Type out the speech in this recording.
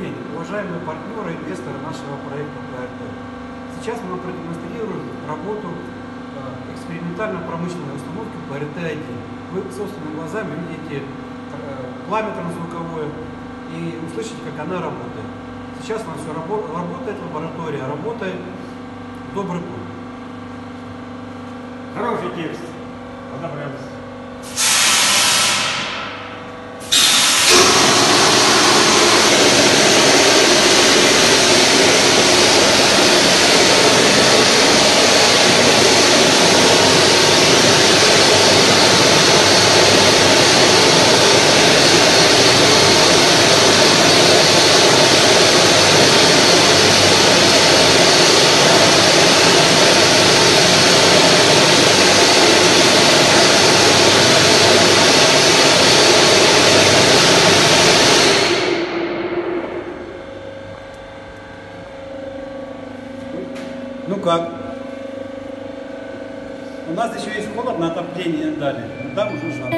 день, уважаемые партнеры, инвесторы нашего проекта ПРТ. Сейчас мы продемонстрируем работу экспериментально-промышленной установки ПРТ-1. Вы собственными глазами видите пламя звуковое и услышите, как она работает. Сейчас у нас все работает лаборатория, работает добрый путь. Хороший текст. Понравился. Ну как? У нас еще есть холод, на отопление дали. Там уже жарко.